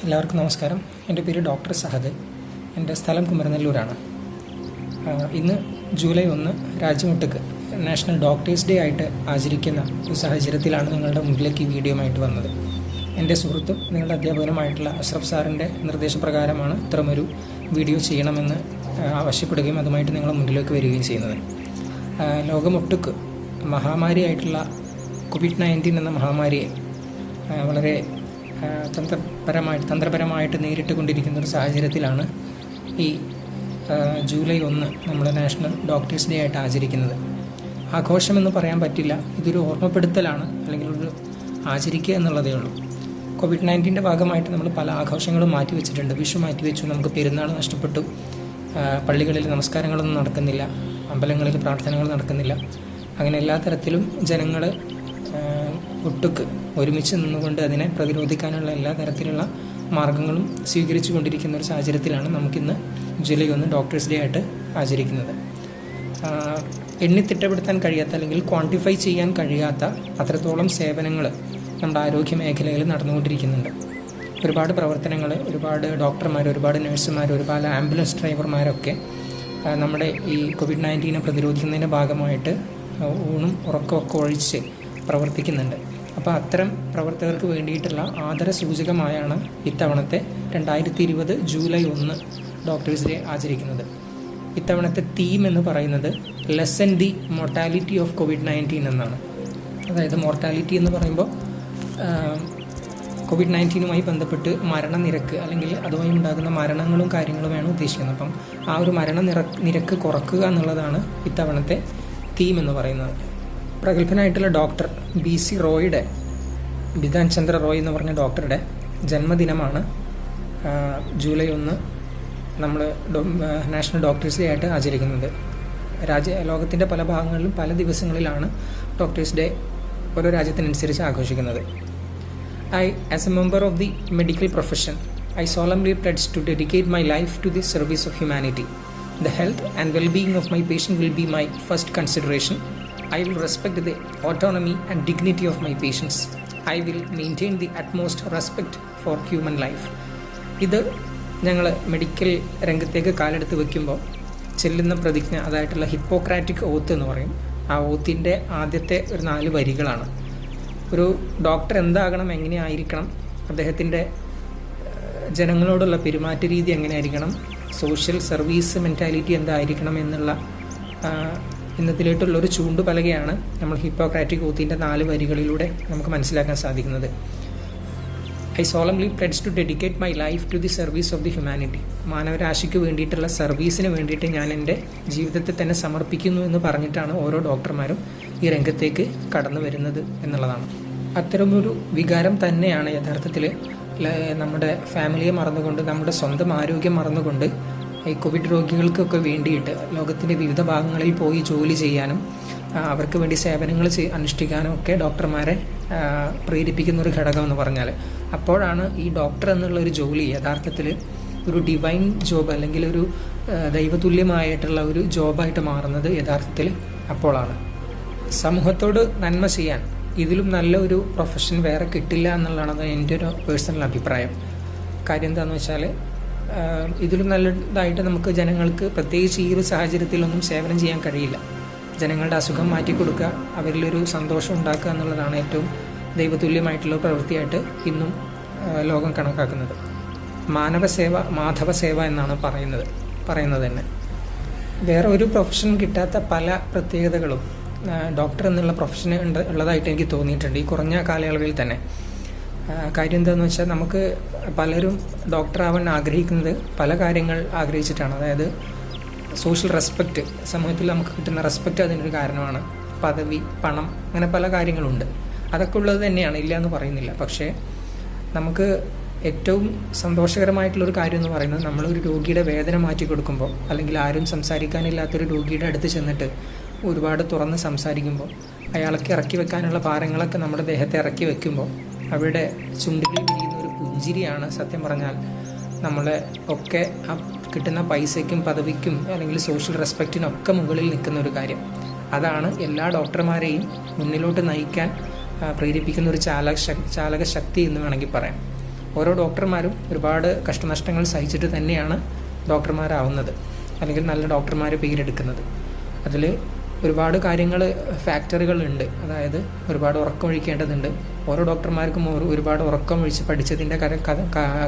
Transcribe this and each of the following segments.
എല്ലാവർക്കും നമസ്കാരം. എൻ്റെ പേര് ഡോക്ടർ സഹദ്. എൻ്റെ സ്ഥലം കുമരനെല്ലൂരാണ്. ഇന്ന് ജൂലൈ 1 രാജ്യമൊട്ടുക്ക് നാഷണൽ ഡോക്ടേഴ്സ് ഡേ ആയിട്ട് ആചരിക്കുന്ന ഒരു സാഹചര്യത്തിലാണ് നിങ്ങളുടെ മുന്നിലേക്ക് ഈ വീഡിയോയുമായിട്ട് വന്നത്. എൻ്റെ സുഹൃത്തും നിങ്ങളുടെ അധ്യാപകനുമായിട്ടുള്ള അഷ്റഫ് സാറിൻ്റെ നിർദ്ദേശപ്രകാരമാണ് ഇത്തരമൊരു വീഡിയോ ചെയ്യണമെന്ന് ആവശ്യപ്പെടുകയും അതുമായിട്ട് നിങ്ങളുടെ മുന്നിലേക്ക് വരികയും ചെയ്യുന്നത്. ലോകമൊട്ടുക്ക് മഹാമാരിയായിട്ടുള്ള COVID-19 എന്ന മഹാമാരിയെ വളരെ തന്ത്രപരമായിട്ട് നേരിട്ട് കൊണ്ടിരിക്കുന്ന ഒരു സാഹചര്യത്തിലാണ് ഈ ജൂലൈ 1 നമ്മൾ നാഷണൽ ഡോക്ടേഴ്സ് ഡേ ആയിട്ട് ആചരിക്കുന്നത്. ആഘോഷമെന്ന് പറയാൻ പറ്റില്ല, ഇതൊരു ഓർമ്മപ്പെടുത്തലാണ്, അല്ലെങ്കിൽ ഒരു ആചരിക്കുക എന്നുള്ളതേ ഉള്ളൂ. COVID-19 ഭാഗമായിട്ട് നമ്മൾ പല ആഘോഷങ്ങളും മാറ്റിവെച്ചിട്ടുണ്ട്. വിഷു മാറ്റിവെച്ചു, നമുക്ക് പെരുന്നാൾ നഷ്ടപ്പെട്ടു, പള്ളികളിൽ നമസ്കാരങ്ങളൊന്നും നടക്കുന്നില്ല, അമ്പലങ്ങളിൽ പ്രാർത്ഥനകൾ നടക്കുന്നില്ല. അങ്ങനെ എല്ലാ തരത്തിലും ജനങ്ങൾ ഒട്ടുക്ക് ഒരുമിച്ച് നിന്നുകൊണ്ട് അതിനെ പ്രതിരോധിക്കാനുള്ള എല്ലാ തരത്തിലുള്ള മാർഗങ്ങളും സ്വീകരിച്ചു കൊണ്ടിരിക്കുന്ന ഒരു സാഹചര്യത്തിലാണ് നമുക്കിന്ന് ജൂലൈ 1 ഡോക്ടേഴ്സ് ഡേ ആയിട്ട് ആചരിക്കുന്നത്. എണ്ണിത്തിട്ടപ്പെടുത്താൻ കഴിയാത്ത, അല്ലെങ്കിൽ ക്വാണ്ടിഫൈ ചെയ്യാൻ കഴിയാത്ത അത്രത്തോളം സേവനങ്ങൾ നമ്മുടെ ആരോഗ്യ മേഖലയിൽ നടന്നുകൊണ്ടിരിക്കുന്നുണ്ട്. ഒരുപാട് പ്രവർത്തനങ്ങൾ, ഒരുപാട് ഡോക്ടർമാർ, ഒരുപാട് നഴ്സുമാർ, ഒരുപാട് ആംബുലൻസ് ഡ്രൈവർമാരൊക്കെ നമ്മുടെ ഈ COVID-19 പ്രതിരോധിക്കുന്നതിൻ്റെ ഭാഗമായിട്ട് ഊണും ഉറക്കമൊക്കെ ഒഴിച്ച് പ്രവർത്തിക്കുന്നുണ്ട്. അപ്പോൾ അത്തരം പ്രവർത്തകർക്ക് വേണ്ടിയിട്ടുള്ള ആദര സൂചകമായാണ് ഇത്തവണത്തെ 2020 ജൂലൈ 1 ഡോക്ടേഴ്സ് ഡേ ആചരിക്കുന്നത്. ഇത്തവണത്തെ തീം എന്ന് പറയുന്നത് ലെസൻ ദി മോർട്ടാലിറ്റി ഓഫ് COVID-19 എന്നാണ്. അതായത് മോർട്ടാലിറ്റി എന്ന് പറയുമ്പോൾ COVID-19 ബന്ധപ്പെട്ട് മരണനിരക്ക്, അല്ലെങ്കിൽ അതുമായി ഉണ്ടാകുന്ന മരണങ്ങളും കാര്യങ്ങളുമാണ് ഉദ്ദേശിക്കുന്നത്. അപ്പം ആ ഒരു നിരക്ക് കുറക്കുക എന്നുള്ളതാണ് ഇത്തവണത്തെ തീം എന്ന് പറയുന്നത്. പ്രഗത്ഭനായിട്ടുള്ള ഡോക്ടർ BC റോയുടെ, ബിധാൻ ചന്ദ്ര റോയ് എന്ന് പറഞ്ഞ ഡോക്ടറുടെ ജന്മദിനമാണ് ജൂലൈ 1 നമ്മൾ നാഷണൽ ഡോക്ടേഴ്സ് ഡേ ആയിട്ട് ആചരിക്കുന്നത്. ലോകത്തിൻ്റെ പല ഭാഗങ്ങളിലും പല ദിവസങ്ങളിലാണ് ഡോക്ടേഴ്സ് ഡേ ഓരോ രാജ്യത്തിനനുസരിച്ച് ആഘോഷിക്കുന്നത്. As a member of the medical profession, I solemnly pledge to dedicate my life to the service of humanity. The health and well-being of my patient will be my first consideration. I will respect the autonomy and dignity of my patients. I will maintain the utmost respect for human life. ഇത് ഞങ്ങൾ medical രംഗത്തേക്ക് കാലെടുത്ത് വയ്ക്കുമ്പോൾ ചെല്ലുന്ന പ്രതിജ്ഞ, അതായിട്ടുള്ള Hippocratic ഓത്ത് എന്ന് പറയും. ആ ഓത്തിൻ്റെ ആദ്യത്തെ ഒരു 4 വരികളാണ്. ഒരു ഡോക്ടർ എന്താകണം, എങ്ങനെയായിരിക്കണം, അദ്ദേഹത്തിൻ്റെ ജനങ്ങളോടുള്ള പെരുമാറ്റ രീതി എങ്ങനെയായിരിക്കണം, സോഷ്യൽ സർവീസ് മെൻറ്റാലിറ്റി എന്തായിരിക്കണം എന്നുള്ള ഇന്നത്തിലേട്ടുള്ളൊരു ചൂണ്ടുപലകയാണ് നമ്മൾ ഹിപ്പോക്രാറ്റിക് ഓത്തിൻ്റെ 4 വരികളിലൂടെ നമുക്ക് മനസ്സിലാക്കാൻ സാധിക്കുന്നത്. I solemnly pledge to dedicate my life to the service of the humanity. മാനവരാശിക്ക് വേണ്ടിയിട്ടുള്ള സർവീസിന് വേണ്ടിയിട്ട് ഞാൻ എൻ്റെ ജീവിതത്തെ തന്നെ സമർപ്പിക്കുന്നു എന്ന് പറഞ്ഞിട്ടാണ് ഓരോ ഡോക്ടർമാരും ഈ രംഗത്തേക്ക് കടന്നു വരുന്നത് എന്നുള്ളതാണ്. അത്തരമൊരു വികാരം തന്നെയാണ് യഥാർത്ഥത്തിൽ നമ്മുടെ ഫാമിലിയെ മറന്നുകൊണ്ട്, നമ്മുടെ സ്വന്തം ആരോഗ്യം മറന്നുകൊണ്ട് ഈ കോവിഡ് രോഗികൾക്കൊക്കെ വേണ്ടിയിട്ട് ലോകത്തിൻ്റെ വിവിധ ഭാഗങ്ങളിൽ പോയി ജോലി ചെയ്യാനും അവർക്ക് വേണ്ടി സേവനങ്ങൾ അനുഷ്ഠിക്കാനും ഒക്കെ ഡോക്ടർമാരെ പ്രേരിപ്പിക്കുന്ന ഒരു ഘടകം എന്ന് പറഞ്ഞാൽ, അപ്പോഴാണ് ഈ ഡോക്ടർ എന്നുള്ളൊരു ജോലി യഥാർത്ഥത്തിൽ ഒരു ഡിവൈൻ ജോബ്, അല്ലെങ്കിൽ ഒരു ദൈവതുല്യമായിട്ടുള്ള ഒരു ജോബായിട്ട് മാറുന്നത് യഥാർത്ഥത്തിൽ അപ്പോഴാണ്. സമൂഹത്തോട് നന്മ ചെയ്യാൻ ഇതിലും നല്ല ഒരു പ്രൊഫഷൻ വേറെ കിട്ടില്ല എന്നുള്ളതാണ് എൻ്റെ ഒരു പേഴ്സണൽ അഭിപ്രായം. കാര്യം എന്താണെന്ന് വെച്ചാൽ, ഇതിലും നല്ലതായിട്ട് നമുക്ക് ജനങ്ങൾക്ക്, പ്രത്യേകിച്ച് ഈ ഒരു സാഹചര്യത്തിലൊന്നും സേവനം ചെയ്യാൻ കഴിയില്ല. ജനങ്ങളുടെ അസുഖം മാറ്റിക്കൊടുക്കുക, അവരിലൊരു സന്തോഷം ഉണ്ടാക്കുക എന്നുള്ളതാണ് ഏറ്റവും ദൈവതുല്യമായിട്ടുള്ള പ്രവൃത്തിയായിട്ട് ഇന്നും ലോകം കണക്കാക്കുന്നത്. മാനവസേവ മാധവസേവ എന്നാണ് പറയുന്നത് തന്നെ. വേറെ ഒരു പ്രൊഫഷൻ കിട്ടാത്ത പല പ്രത്യേകതകളും ഡോക്ടർ എന്നുള്ള പ്രൊഫഷന് ഉള്ളതായിട്ട് എനിക്ക് തോന്നിയിട്ടുണ്ട് ഈ കുറഞ്ഞ കാലയളവിൽ തന്നെ. കാര്യം എന്താണെന്ന് വെച്ചാൽ, നമുക്ക് പലരും ഡോക്ടറാവാൻ ആഗ്രഹിക്കുന്നത് പല കാര്യങ്ങൾ ആഗ്രഹിച്ചിട്ടാണ്. അതായത് സോഷ്യൽ റെസ്പെക്റ്റ്, സമൂഹത്തിൽ നമുക്ക് കിട്ടുന്ന റെസ്പെക്റ്റ് അതിനൊരു കാരണമാണ്. പദവി, പണം, അങ്ങനെ പല കാര്യങ്ങളുണ്ട്. അതൊക്കെ ഉള്ളത് തന്നെയാണ്, ഇല്ല എന്ന് പറയുന്നില്ല. പക്ഷേ നമുക്ക് ഏറ്റവും സന്തോഷകരമായിട്ടുള്ളൊരു കാര്യം എന്ന് പറയുന്നത്, നമ്മളൊരു രോഗിയുടെ വേദന മാറ്റി കൊടുക്കുമ്പോൾ, അല്ലെങ്കിൽ ആരും സംസാരിക്കാനില്ലാത്തൊരു രോഗിയുടെ അടുത്ത് ചെന്നിട്ട് ഒരുപാട് തുറന്ന് സംസാരിക്കുമ്പോൾ, അയാൾക്ക് ഇറക്കി വെക്കാനുള്ള ഭാരങ്ങളൊക്കെ നമ്മുടെ ദേഹത്തെ ഇറക്കി വെക്കുമ്പോൾ അവരുടെ ചുണ്ടിൽ വിരിയുന്ന ഒരു പുഞ്ചിരിയാണ് സത്യം പറഞ്ഞാൽ നമ്മളെ ഒക്കെ ആ കിട്ടുന്ന പൈസയ്ക്കും പദവിക്കും അല്ലെങ്കിൽ സോഷ്യൽ റെസ്പെക്റ്റിനൊക്കെ മുകളിൽ നിൽക്കുന്ന ഒരു കാര്യം. അതാണ് എല്ലാ ഡോക്ടർമാരെയും മുന്നിലോട്ട് നയിക്കാൻ പ്രേരിപ്പിക്കുന്ന ഒരു ചാലക ശക്തി എന്ന് വേണമെങ്കിൽ പറയാം. ഓരോ ഡോക്ടർമാരും ഒരുപാട് കഷ്ടനഷ്ടങ്ങൾ സഹിച്ചിട്ട് തന്നെയാണ് ഡോക്ടർമാരാവുന്നത്, അല്ലെങ്കിൽ നല്ല ഡോക്ടർമാർ പേരെടുക്കുന്നത്. അതിൽ ഒരുപാട് കാര്യങ്ങൾ, ഫാക്ടറുകളുണ്ട്. അതായത് ഒരുപാട് ഉറക്കമൊഴിക്കേണ്ടതുണ്ട്. ഓരോ ഡോക്ടർമാർക്കും ഒരുപാട് ഉറക്കം ഒഴിച്ച് പഠിച്ചതിൻ്റെ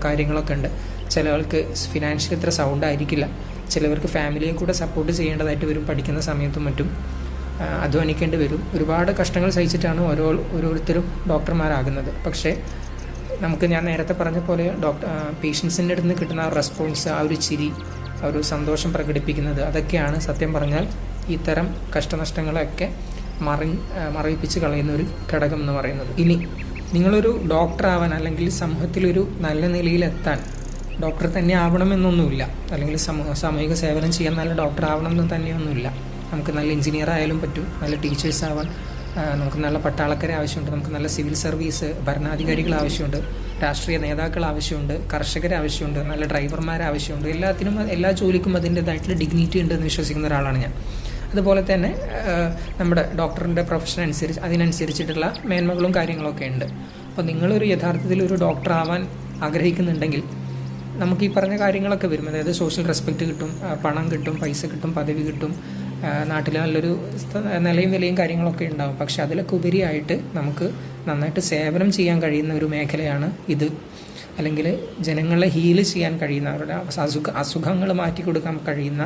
കാര്യങ്ങളൊക്കെ ഉണ്ട്. ചിലവർക്ക് ഫിനാൻഷ്യലി ഇത്ര സൗണ്ട് ആയിരിക്കില്ല, ചിലവർക്ക് ഫാമിലിയെ കൂടെ സപ്പോർട്ട് ചെയ്യേണ്ടതായിട്ട് വരും. പഠിക്കുന്ന സമയത്തും മറ്റും അധ്വാനിക്കേണ്ടി വരും. ഒരുപാട് കഷ്ടങ്ങൾ സഹിച്ചിട്ടാണ് ഓരോരുത്തരും ഡോക്ടർമാരാകുന്നത്. പക്ഷേ നമുക്ക്, ഞാൻ നേരത്തെ പറഞ്ഞ പോലെ, പേഷ്യൻസിൻ്റെ അടുത്ത് നിന്ന് കിട്ടുന്ന ആ റെസ്പോൺസ്, ആ ഒരു ചിരി, ആ ഒരു പ്രകടിപ്പിക്കുന്നത്, അതൊക്കെയാണ് സത്യം പറഞ്ഞാൽ ഇത്തരം കഷ്ടനഷ്ടങ്ങളെയൊക്കെ മറയിപ്പിച്ച് കളയുന്ന ഒരു ഘടകം എന്ന് പറയുന്നത്. ഇനി നിങ്ങളൊരു ഡോക്ടറാവാൻ, അല്ലെങ്കിൽ സമൂഹത്തിലൊരു നല്ല നിലയിലെത്താൻ ഡോക്ടർ തന്നെ ആവണമെന്നൊന്നുമില്ല, അല്ലെങ്കിൽ സാമൂഹിക സേവനം ചെയ്യാൻ നല്ല ഡോക്ടർ ആവണമെന്ന് തന്നെയൊന്നുമില്ല. നമുക്ക് നല്ല എഞ്ചിനീയർ ആയാലും പറ്റും, നല്ല ടീച്ചേഴ്സ് ആവാൻ, നമുക്ക് നല്ല പട്ടാളക്കാരെ ആവശ്യമുണ്ട്, നമുക്ക് നല്ല സിവിൽ സർവീസ് ഭരണാധികാരികൾ ആവശ്യമുണ്ട്, രാഷ്ട്രീയ നേതാക്കൾ ആവശ്യമുണ്ട്, കർഷകരെ ആവശ്യമുണ്ട്, നല്ല ഡ്രൈവർമാരെ ആവശ്യമുണ്ട്. എല്ലാ ജോലിക്കും അതിൻ്റെതായിട്ടുള്ള ഡിഗ്നിറ്റി ഉണ്ടെന്ന് വിശ്വസിക്കുന്ന ഒരാളാണ് ഞാൻ. അതുപോലെ തന്നെ നമ്മുടെ ഡോക്ടറിൻ്റെ പ്രൊഫഷൻ അതിനനുസരിച്ചിട്ടുള്ള മേന്മകളും കാര്യങ്ങളൊക്കെ ഉണ്ട്. അപ്പോൾ നിങ്ങളൊരു യഥാർത്ഥത്തിൽ ഒരു ഡോക്ടർ ആവാൻ ആഗ്രഹിക്കുന്നുണ്ടെങ്കിൽ നമുക്ക് ഈ പറഞ്ഞ കാര്യങ്ങളൊക്കെ വരും. അതായത് സോഷ്യൽ റെസ്പെക്റ്റ് കിട്ടും, പണം കിട്ടും, പൈസ കിട്ടും, പദവി കിട്ടും, നാട്ടിൽ നല്ലൊരു നിലയും വിലയും കാര്യങ്ങളൊക്കെ ഉണ്ടാകും. പക്ഷെ അതിലൊക്കെ ഉപരിയായിട്ട് നമുക്ക് നന്നായിട്ട് സേവനം ചെയ്യാൻ കഴിയുന്ന ഒരു മേഖലയാണ് ഇത്. അല്ലെങ്കിൽ ജനങ്ങളെ ഹീൽ ചെയ്യാൻ കഴിയുന്ന, അവരുടെ അസുഖങ്ങൾ മാറ്റി കൊടുക്കാൻ കഴിയുന്ന,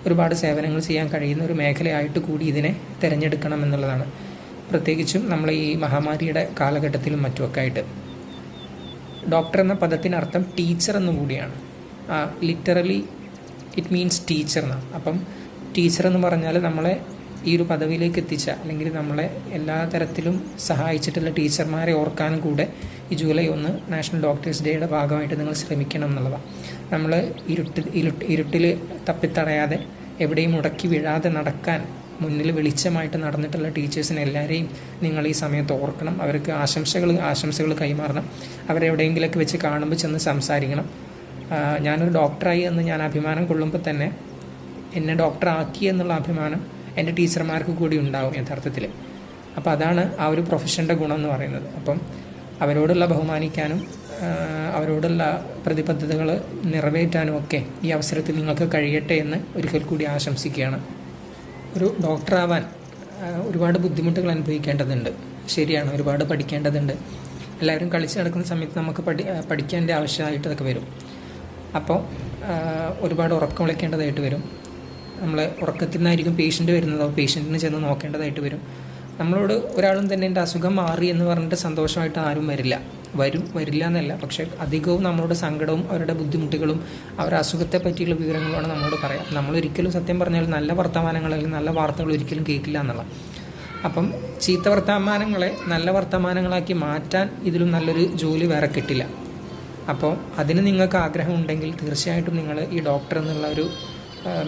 ഒരുപാട് സേവനങ്ങൾ ചെയ്യാൻ കഴിയുന്ന ഒരു മേഖലയായിട്ട് കൂടി ഇതിനെ തിരഞ്ഞെടുക്കണം എന്നുള്ളതാണ്. പ്രത്യേകിച്ചും നമ്മൾ ഈ മഹാമാരിയുടെ കാലഘട്ടത്തിലും മറ്റുമൊക്കെ ആയിട്ട്. ഡോക്ടർ എന്ന പദത്തിനർത്ഥം ടീച്ചർ എന്നു കൂടിയാണ്. ലിറ്ററലി ഇറ്റ് മീൻസ് ടീച്ചർ എന്നാണ്. അപ്പം ടീച്ചർ എന്ന് പറഞ്ഞാൽ നമ്മളെ ഈ ഒരു പദവിയിലേക്ക് എത്തിച്ച, അല്ലെങ്കിൽ നമ്മളെ എല്ലാ തരത്തിലും സഹായിച്ചിട്ടുള്ള ടീച്ചർമാരെ ഓർക്കാനും കൂടെ ഈ ജൂലൈ 1 നാഷണൽ ഡോക്ടേഴ്സ് ഡേയുടെ ഭാഗമായിട്ട് നിങ്ങൾ ശ്രമിക്കണം എന്നുള്ളതാണ്. നമ്മൾ ഇരുട്ടിൽ തപ്പിത്തടയാതെ, എവിടെയും മുടക്കി വീഴാതെ നടക്കാൻ മുന്നിൽ വെളിച്ചമായിട്ട് നടന്നിട്ടുള്ള ടീച്ചേഴ്സിനെ എല്ലാവരെയും നിങ്ങൾ ഈ സമയത്ത് ഓർക്കണം. അവർക്ക് ആശംസകൾ കൈമാറണം. അവരെവിടെയെങ്കിലൊക്കെ വെച്ച് കാണുമ്പോൾ ചെന്ന് സംസാരിക്കണം. ഞാനൊരു ഡോക്ടറായി എന്ന് ഞാൻ അഭിമാനം കൊള്ളുമ്പോൾ തന്നെ എന്നെ ഡോക്ടറാക്കി എന്നുള്ള അഭിമാനം എൻ്റെ ടീച്ചർമാർക്ക് കൂടി ഉണ്ടാവും യഥാർത്ഥത്തിൽ. അപ്പോൾ അതാണ് ആ ഒരു പ്രൊഫഷൻ്റെ ഗുണം എന്ന് പറയുന്നത്. അപ്പം അവരോടുള്ള ബഹുമാനിക്കാനും അവരോടുള്ള പ്രതിബദ്ധതകൾ നിറവേറ്റാനും ഒക്കെ ഈ അവസരത്തിൽ നിങ്ങൾക്ക് കഴിയട്ടെ എന്ന് ഒരിക്കൽ കൂടി ആശംസിക്കുകയാണ്. ഒരു ഡോക്ടറാവാൻ ഒരുപാട് ബുദ്ധിമുട്ടുകൾ അനുഭവിക്കേണ്ടതുണ്ട്, ശരിയാണ്. ഒരുപാട് പഠിക്കേണ്ടതുണ്ട്. എല്ലാവരും കളിച്ച് നടക്കുന്ന സമയത്ത് നമുക്ക് പഠിക്കേണ്ട ആവശ്യമായിട്ടതൊക്കെ വരും. അപ്പോൾ ഒരുപാട് ഉറക്കം വിളിക്കേണ്ടതായിട്ട് വരും. നമ്മൾ ഉറക്കത്തിൽ നിന്നായിരിക്കും പേഷ്യൻ്റ് വരുന്നത്. പേഷ്യൻറ്റിന് ചെന്ന് നോക്കേണ്ടതായിട്ട് വരും. നമ്മളോട് ഒരാളും തന്നെ എൻ്റെ അസുഖം മാറി എന്ന് പറഞ്ഞിട്ട് സന്തോഷമായിട്ട് ആരും വരില്ല എന്നല്ല. പക്ഷേ അധികവും നമ്മളോട് സങ്കടവും അവരുടെ ബുദ്ധിമുട്ടുകളും അവരുടെ അസുഖത്തെ പറ്റിയുള്ള വിവരങ്ങളുമാണ് നമ്മളോട് പറയാം. നമ്മളൊരിക്കലും സത്യം പറഞ്ഞാൽ നല്ല വർത്തമാനങ്ങൾ അല്ലെങ്കിൽ നല്ല വാർത്തകൾ ഒരിക്കലും കേൾക്കില്ല എന്നുള്ള. അപ്പം ചീത്ത വർത്തമാനങ്ങളെ നല്ല വർത്തമാനങ്ങളാക്കി മാറ്റാൻ ഇതിലും നല്ലൊരു ജോലി വേറെ കിട്ടില്ല. അപ്പോൾ അതിന് നിങ്ങൾക്ക് ആഗ്രഹമുണ്ടെങ്കിൽ തീർച്ചയായിട്ടും നിങ്ങൾ ഈ ഡോക്ടർ എന്നുള്ള ഒരു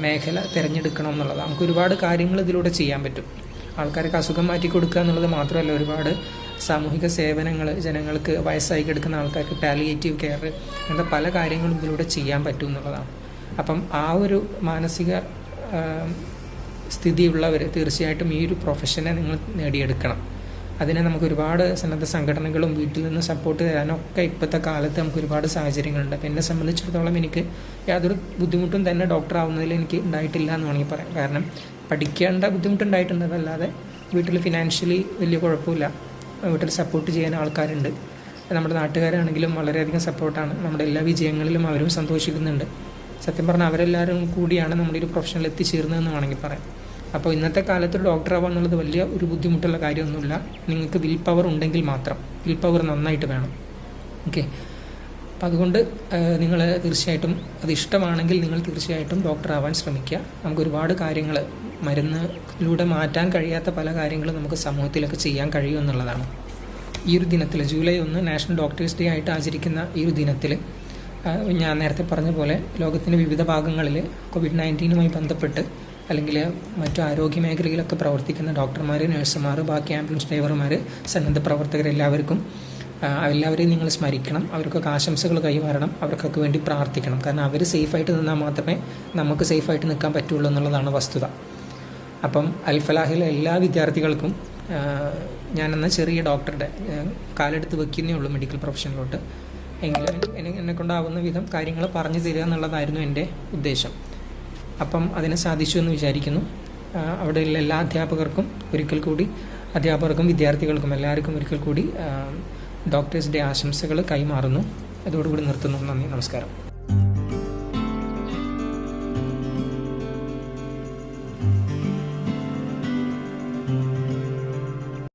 മേഖല തിരഞ്ഞെടുക്കണം എന്നുള്ളതാണ്. നമുക്ക് ഒരുപാട് കാര്യങ്ങൾ ഇതിലൂടെ ചെയ്യാൻ പറ്റും. ആൾക്കാർക്ക് അസുഖം മാറ്റി കൊടുക്കുക എന്നുള്ളത് മാത്രമല്ല, ഒരുപാട് സാമൂഹിക സേവനങ്ങൾ, ജനങ്ങൾക്ക് വയസ്സായി കിടക്കുന്ന ആൾക്കാർക്ക് പാലിയേറ്റീവ് കെയർ, അങ്ങനത്തെ പല കാര്യങ്ങളും ഇതിലൂടെ ചെയ്യാൻ പറ്റും എന്നുള്ളതാണ്. അപ്പം ആ ഒരു മാനസിക സ്ഥിതിയുള്ളവർ തീർച്ചയായിട്ടും ഈ ഒരു പ്രൊഫഷനെ നിങ്ങൾ നേടിയെടുക്കണം. അതിനെ നമുക്ക് ഒരുപാട് സന്നദ്ധ സംഘടനകളും വീട്ടിൽ നിന്ന് സപ്പോർട്ട് തരാനൊക്കെ ഇപ്പോഴത്തെ കാലത്ത് നമുക്ക് ഒരുപാട് സാഹചര്യങ്ങളുണ്ട്. അപ്പോൾ എന്നെ സംബന്ധിച്ചിടത്തോളം എനിക്ക് യാതൊരു ബുദ്ധിമുട്ടും തന്നെ ഡോക്ടർ ആവുന്നതിൽ എനിക്ക് ഉണ്ടായിട്ടില്ല എന്ന് വേണമെങ്കിൽ പറയാം. കാരണം പഠിക്കേണ്ട ബുദ്ധിമുട്ടുണ്ടായിട്ടുണ്ട്, അതല്ലാതെ വീട്ടിൽ ഫിനാൻഷ്യലി വലിയ കുഴപ്പമില്ല. വീട്ടിൽ സപ്പോർട്ട് ചെയ്യാൻ ആൾക്കാരുണ്ട്. നമ്മുടെ നാട്ടുകാരാണെങ്കിലും വളരെയധികം സപ്പോർട്ടാണ്. നമ്മുടെ എല്ലാ വിജയങ്ങളിലും അവരും സന്തോഷിക്കുന്നുണ്ട്. സത്യം പറഞ്ഞാൽ അവരെല്ലാവരും കൂടിയാണ് നമ്മുടെ ഒരു പ്രൊഫഷനിൽ എത്തിച്ചേർന്നതെന്ന് വേണമെങ്കിൽ പറയാം. അപ്പോൾ ഇന്നത്തെ കാലത്ത് ഒരു ഡോക്ടർ ആവുക എന്നുള്ളത് വലിയ ഒരു ബുദ്ധിമുട്ടുള്ള കാര്യമൊന്നുമില്ല. നിങ്ങൾക്ക് വിൽ പവർ ഉണ്ടെങ്കിൽ മാത്രം. വിൽ പവർ നന്നായിട്ട് വേണം. ഓക്കെ. അപ്പോൾ അതുകൊണ്ട് നിങ്ങൾ തീർച്ചയായിട്ടും അത് ഇഷ്ടമാണെങ്കിൽ നിങ്ങൾ തീർച്ചയായിട്ടും ഡോക്ടർ ആവാൻ ശ്രമിക്കുക. നമുക്ക് ഒരുപാട് കാര്യങ്ങൾ, മരുന്നിലൂടെ മാറ്റാൻ കഴിയാത്ത പല കാര്യങ്ങളും നമുക്ക് സമൂഹത്തിലൊക്കെ ചെയ്യാൻ കഴിയും എന്നുള്ളതാണ്. ഈ ഒരു ദിനത്തിൽ ജൂലൈ 1 നാഷണൽ ഡോക്ടേഴ്സ് ഡേ ആയിട്ട് ആചരിക്കുന്ന ഈ ഒരു ദിനത്തിൽ ഞാൻ നേരത്തെ പറഞ്ഞ പോലെ ലോകത്തിൻ്റെ വിവിധ ഭാഗങ്ങളിൽ COVID-19 ബന്ധപ്പെട്ട് അല്ലെങ്കിൽ മറ്റു ആരോഗ്യ മേഖലയിലൊക്കെ പ്രവർത്തിക്കുന്ന ഡോക്ടർമാർ, നഴ്സുമാർ, ബാക്കി ആംബുലൻസ് ഡ്രൈവർമാർ, സന്നദ്ധ പ്രവർത്തകരെല്ലാവർക്കും എല്ലാവരെയും നിങ്ങൾ സ്മരിക്കണം. അവർക്കൊക്കെ ആശംസകൾ കൈമാറണം. അവർക്കൊക്കെ വേണ്ടി പ്രാർത്ഥിക്കണം. കാരണം അവർ സേഫായിട്ട് നിന്നാൽ മാത്രമേ നമുക്ക് സേഫായിട്ട് നിൽക്കാൻ പറ്റുള്ളൂ എന്നുള്ളതാണ് വസ്തുത. അപ്പം അൽഫലാഹിലെ എല്ലാ വിദ്യാർത്ഥികൾക്കും ഞാനെന്ന ചെറിയ ഡോക്ടറുടെ കാലെടുത്ത് വയ്ക്കുന്നേ ഉള്ളൂ മെഡിക്കൽ പ്രൊഫഷനിലോട്ട്. എങ്കിലും എന്നെ കൊണ്ടാവുന്ന വിധം കാര്യങ്ങൾ പറഞ്ഞു തരിക എന്നുള്ളതായിരുന്നു എൻ്റെ ഉദ്ദേശം. അപ്പം അതിന് സാധിച്ചു എന്ന് വിചാരിക്കുന്നു. അവിടെയുള്ള എല്ലാ അധ്യാപകർക്കും ഒരിക്കൽ കൂടി, അധ്യാപകർക്കും വിദ്യാർത്ഥികൾക്കും എല്ലാവർക്കും ഒരിക്കൽ കൂടി ഡോക്ടേഴ്സ് ഡേ ആശംസകൾ കൈമാറുന്നു. അതോടുകൂടി നിർത്തുന്നു. നന്ദി, നമസ്കാരം.